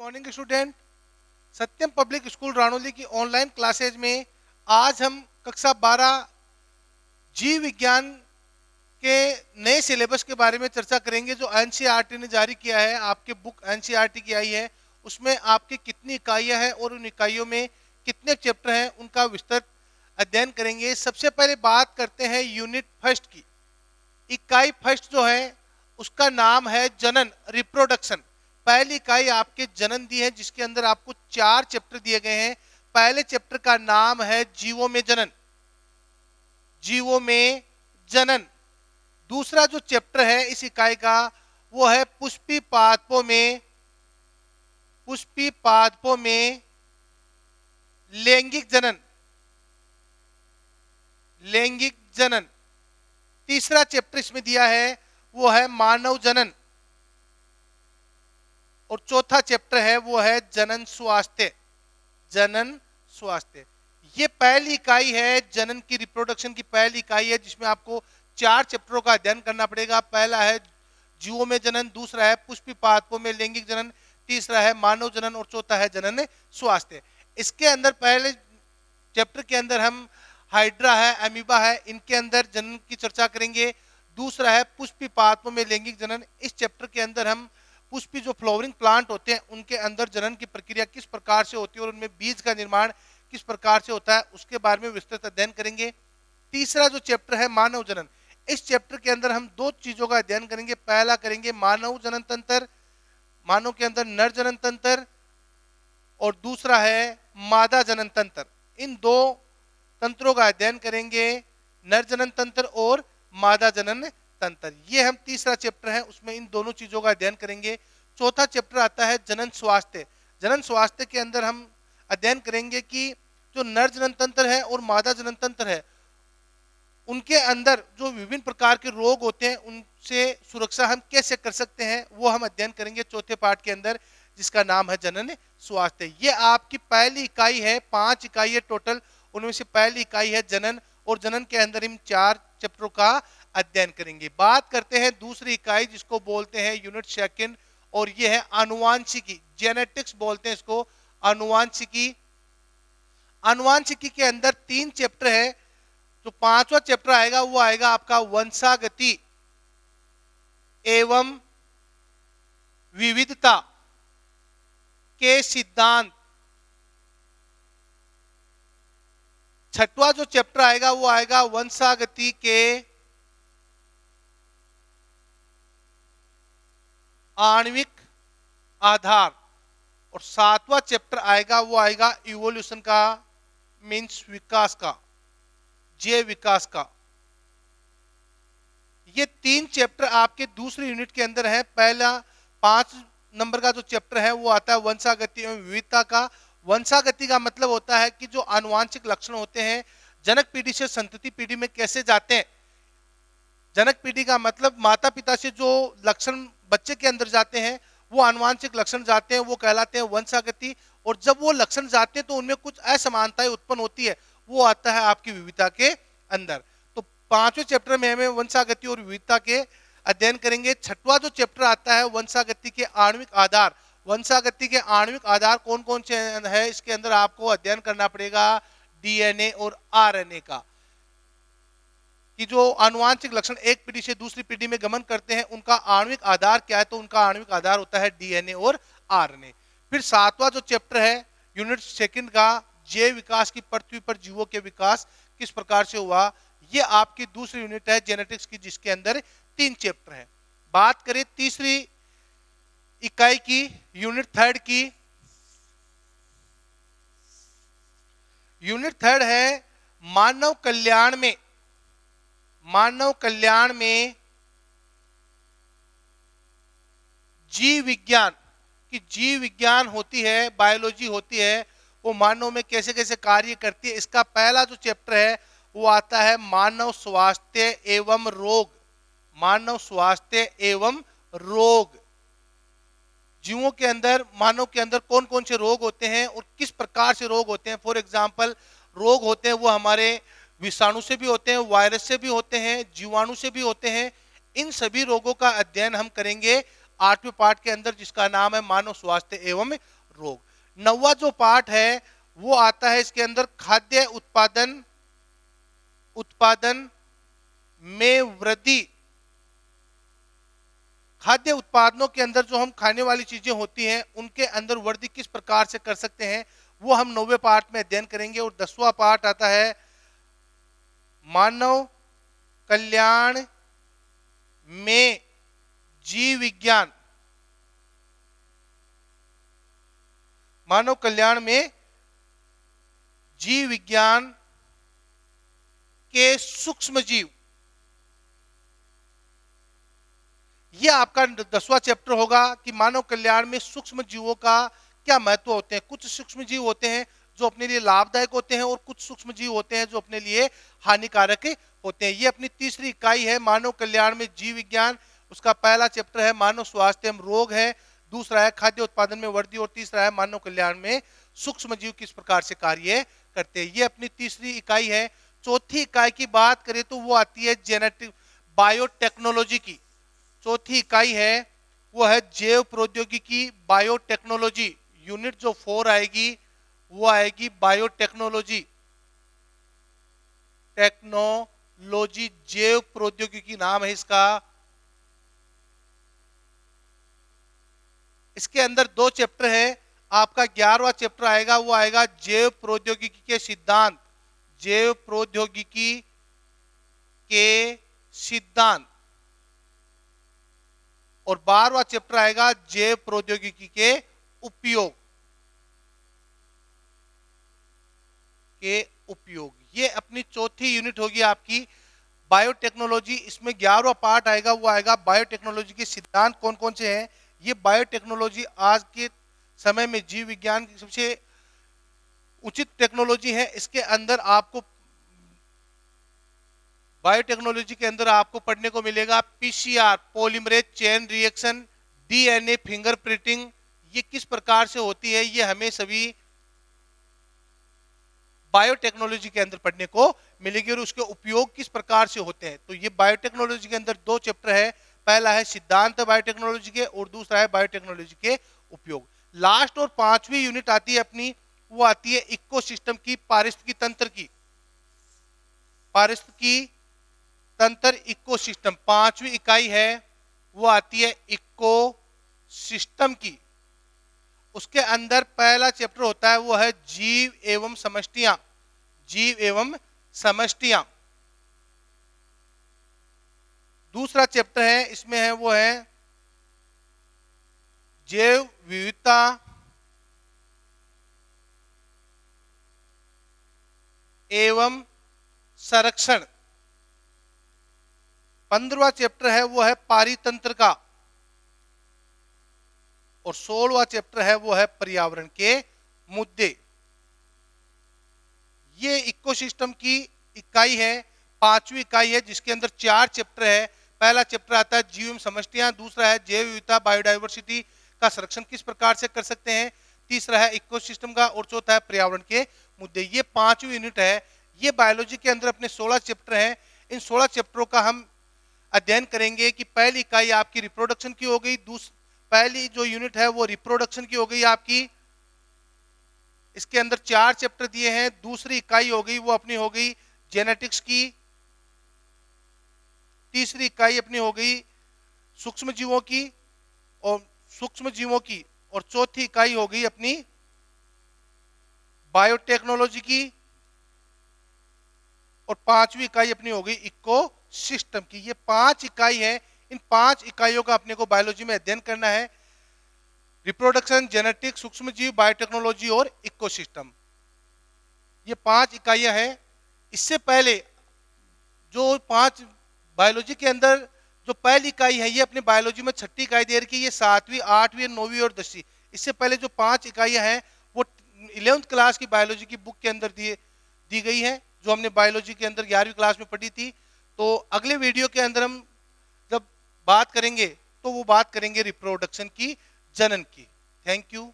Morning student. Satyam public school Ranoli की online classes में आज हम कक्षा 12 जीव विज्ञान के नए सिलेबस के बारे में चर्चा करेंगे जो एनसीईआरटी ने जारी किया है। आपके बुक एनसीईआरटी की आई है, उसमें आपकी कितनी इकाइयां हैं और उन इकाइयों में कितने चैप्टर हैं उनका विस्तृत अध्ययन करेंगे। सबसे पहले बात करते हैं यूनिट फर्स्ट की। इकाई फर्स्ट जो है उसका नाम है जनन, रिप्रोडक्शन। पहली इकाई आपके जनन दी है जिसके अंदर आपको 4 चैप्टर दिए गए हैं। पहले चैप्टर का नाम है जीवों में जनन, जीवों में जनन। दूसरा जो चैप्टर है इस इकाई का वो है पुष्पी पादपों में, पुष्पी पादपों में लैंगिक जनन, लैंगिक जनन। तीसरा चैप्टर इसमें दिया है वो है मानव जनन और चौथा चैप्टर है वो है जनन स्वास्थ्य, जनन स्वास्थ्य। ये पहली इकाई है जनन की, रिप्रोडक्शन की पहली इकाई है जिसमें आपको 4 चैप्टरों का अध्ययन करना पड़ेगा। पहला है जीवों में जनन, दूसरा है पुष्पी पादपों में लैंगिक जनन, तीसरा है मानव जनन और चौथा है जनन स्वास्थ्य। इसके अंदर पहले चैप्टर के अंदर हम हाइड्रा है, अमीबा है, इनके अंदर जनन की चर्चा करेंगे। दूसरा है पुष्पी पादपों में लैंगिक जनन। इस चैप्टर के अंदर हम पुष्पी जो फ्लावरिंग प्लांट होते हैं उनके अंदर जनन की प्रक्रिया किस प्रकार से होती है और उनमें बीज का निर्माण किस प्रकार से होता है उसके बारे में विस्तृत अध्ययन करेंगे। तीसरा जो चैप्टर है मानव जनन, इस चैप्टर के अंदर हम 2 चीजों का अध्ययन करेंगे। पहला करेंगे मानव जनन तंत्र, मानव के अंदर नर जनन तंत्र, और दूसरा है मादा जनन तंत्र। इन 2 तंत्रों का अध्ययन करेंगे, नर जनन तंत्र और मादा जनन तंत्र। ये हम तीसरा चैप्टर है उसमें इन दोनों चीजों का अध्ययन करेंगे। चौथा चैप्टर आता है जनन स्वास्थ्य। जनन स्वास्थ्य के अंदर हम अध्ययन करेंगे कि जो नर जनन तंत्र है और मादा जनन तंत्र है उनके अंदर जो विभिन्न प्रकार के रोग होते हैं उनसे सुरक्षा हम कैसे कर सकते हैं वो हम अध्ययन करेंगे चौथे पार्ट के अंदर, जिसका नाम है जनन स्वास्थ्य। ये आपकी पहली इकाई है, 5 इकाई है टोटल, उनमें से पहली इकाई है जनन और जनन के अंदर हम 4 चैप्टरों का अध्ययन करेंगे। बात करते हैं दूसरी इकाई जिसको बोलते हैं यूनिट सेकंड, और ये है आनुवांशिकी, जेनेटिक्स बोलते हैं इसको, आनुवांशिकी। आनुवांशिकी के अंदर 3 चैप्टर है। जो 5वां चैप्टर आएगा वो आएगा आपका वंशागति एवं विविधता के सिद्धांत। 6वां जो चैप्टर आएगा वो आएगा वंशागति के आणविक आधार, और 7वां चैप्टर आएगा वो आएगा इवोल्यूशन का, मीन्स विकास का, जैव विकास का। ये 3 चैप्टर आपके दूसरी यूनिट के अंदर है। पहला 5 नंबर का जो चैप्टर है वो आता है वंशागति एवं विविधता का। वंशागति का मतलब होता है कि जो आनुवांशिक लक्षण होते हैं जनक पीढ़ी से संतति पीढ़ी में कैसे जाते हैं। जनक पीढ़ी का मतलब माता पिता से जो लक्षण बच्चे के अंदर जाते हैं वो आनुवांशिक लक्षण जाते हैं, वो कहलाते हैं वंशागति। और जब वो लक्षण जाते हैं तो उनमें कुछ असमानताएं उत्पन्न होती है, वो आता है आपकी विविधता के अंदर। तो 5वें चैप्टर में हमें वंशागति और विविधता के अध्ययन करेंगे। 6वां जो चैप्टर आता है वंशागति के आणविक आधार। वंशागति के आणविक आधार कौन कौन से है इसके अंदर आपको अध्ययन करना पड़ेगा, डीएनए और आरएनए का, कि जो आनुवांशिक लक्षण एक पीढ़ी से दूसरी पीढ़ी में गमन करते हैं उनका आणविक आधार क्या है, तो उनका आणविक आधार होता है डीएनए और आरएनए। फिर 7वां जो चैप्टर है यूनिट सेकंड का, जैव विकास की, पृथ्वी पर जीवों के विकास किस प्रकार से हुआ, ये आपकी दूसरी यूनिट है जेनेटिक्स की, जिसके अंदर 3 चैप्टर है। बात करें तीसरी इकाई की, यूनिट थर्ड की। यूनिट थर्ड है मानव कल्याण में, मानव कल्याण में जीव विज्ञान की, जीव विज्ञान होती है, बायोलॉजी होती है, वो मानव में कैसे कैसे कार्य करती है। इसका पहला जो चैप्टर है वो आता है मानव स्वास्थ्य एवं रोग, मानव स्वास्थ्य एवं रोग। जीवों के अंदर, मानव के अंदर कौन कौन से रोग होते हैं और किस प्रकार से रोग होते हैं। फॉर एग्जाम्पल रोग होते हैं वो हमारे विषाणु से भी होते हैं, वायरस से भी होते हैं, जीवाणु से भी होते हैं। इन सभी रोगों का अध्ययन हम करेंगे 8वें पार्ट के अंदर, जिसका नाम है मानव स्वास्थ्य एवं रोग। नौवां जो पार्ट है वो आता है इसके अंदर खाद्य उत्पादन में वृद्धि। खाद्य उत्पादनों के अंदर जो हम खाने वाली चीजें होती हैं उनके अंदर वृद्धि किस प्रकार से कर सकते हैं वो हम 9वें पार्ट में अध्ययन करेंगे। और 10वां पार्ट आता है मानव कल्याण में जीव विज्ञान। मानव कल्याण में जीव विज्ञान के सूक्ष्म जीव, यह आपका 10वां चैप्टर होगा कि मानव कल्याण में सूक्ष्म जीवों का क्या महत्व होते हैं। कुछ सूक्ष्म जीव होते हैं जो अपने लिए लाभदायक होते हैं और कुछ सूक्ष्म जीव होते हैं जो अपने लिए हानिकारक होते हैं। ये अपनी तीसरी इकाई है मानव कल्याण में जीव विज्ञान। उसका पहला चैप्टर है मानव स्वास्थ्य एवं रोग है, दूसरा है खाद्य उत्पादन में वृद्धि और तीसरा है मानव कल्याण में सूक्ष्म जीव किस प्रकार से कार्य करते हैं। ये अपनी तीसरी इकाई है। चौथी इकाई की बात करें तो वो आती है जेनेटिक बायोटेक्नोलॉजी की। चौथी इकाई है वो है जैव प्रौद्योगिकी बायोटेक्नोलॉजी। यूनिट जो 4 आएगी वो आएगी बायोटेक्नोलॉजी। टेक्नोलॉजी जैव प्रौद्योगिकी नाम है इसका। इसके अंदर 2 चैप्टर है। आपका 11वां चैप्टर आएगा वो आएगा जैव प्रौद्योगिकी के सिद्धांत। जैव प्रौद्योगिकी के सिद्धांत। और 12वां चैप्टर आएगा जैव प्रौद्योगिकी के उपयोग ये अपनी चौथी यूनिट होगी आपकी बायोटेक्नोलॉजी। इसमें 11वां पार्ट आएगा वो आएगा बायोटेक्नोलॉजी के सिद्धांत कौन कौन से हैं। ये बायोटेक्नोलॉजी आज के समय में जीव विज्ञान की सबसे उचित टेक्नोलॉजी है। इसके अंदर आपको बायोटेक्नोलॉजी के अंदर आपको पढ़ने को मिलेगा PCR polymerase chain reaction, DNA fingerprinting, ये किस प्रकार से होती है ये हमें सभी बायोटेक्नोलॉजी के अंदर पढ़ने को मिलेगी और उसके उपयोग किस प्रकार से होते हैं। तो ये बायोटेक्नोलॉजी के अंदर 2 चैप्टर है। पहला है सिद्धांत बायोटेक्नोलॉजी के और दूसरा है बायोटेक्नोलॉजी के उपयोग। लास्ट और 5वीं यूनिट आती है अपनी वो आती है इकोसिस्टम की पारिस्थितिकी तंत्र की। पारिस्थितिकी तंत्र इकोसिस्टम 5वीं इकाई है वो आती है इकोसिस्टम की। उसके अंदर पहला चैप्टर होता है वो है जीव एवं समष्टियां। जीव एवं समष्टियां। दूसरा चैप्टर है इसमें है वो है जैव विविधता एवं संरक्षण। 15वां चैप्टर है वो है पारितंत्र का और 16वां चैप्टर है वो है पर्यावरण के मुद्दे। ये इकोसिस्टम की इकाई है, 5वीं इकाई है जिसके अंदर 4 चैप्टर है। पहला चैप्टर आता है जीव एवं समष्टियां, दूसरा है जैव विविधता बायोडायवर्सिटी का संरक्षण किस प्रकार से कर सकते हैं, तीसरा है इकोसिस्टम का और चौथा है पर्यावरण के मुद्दे। ये 5वीं यूनिट है। ये बायोलॉजी के अंदर अपने 16 चैप्टर हैं। इन 16 चैप्टरों का हम अध्ययन करेंगे कि पहली इकाई आपकी रिप्रोडक्शन की हो गई, पहली जो यूनिट है वो रिप्रोडक्शन की हो गई आपकी। इसके अंदर 4 चैप्टर दिए हैं। दूसरी इकाई हो गई वो अपनी हो गई जेनेटिक्स की। तीसरी इकाई अपनी हो गई सूक्ष्म जीवों की और चौथी इकाई हो गई अपनी बायोटेक्नोलॉजी की और 5वीं इकाई अपनी हो गई इकोसिस्टम की। ये 5 इकाई है। इन 5 इकाइयों का अपने को बायोलॉजी में अध्ययन करना है। रिप्रोडक्शन, जेनेटिक्स, सूक्ष्म जीव, बायोटेक्नोलॉजी और इकोसिस्टम, ये 5 इकाइयां हैं। इससे पहले जो 5 बायोलॉजी के अंदर जो पहली इकाई है ये अपने बायोलॉजी में 6ठी इकाई दे रखी है। ये 7वीं, 8वीं, 9वीं और 10वीं। इससे पहले जो 5 इकाइयां हैं वो 11th क्लास की बायोलॉजी की बुक के अंदर दी गई है, जो हमने बायोलॉजी के अंदर 11वीं क्लास में पढ़ी थी। तो अगले वीडियो के अंदर हम जब बात करेंगे तो वो बात करेंगे रिप्रोडक्शन की, जनन की। Thank you.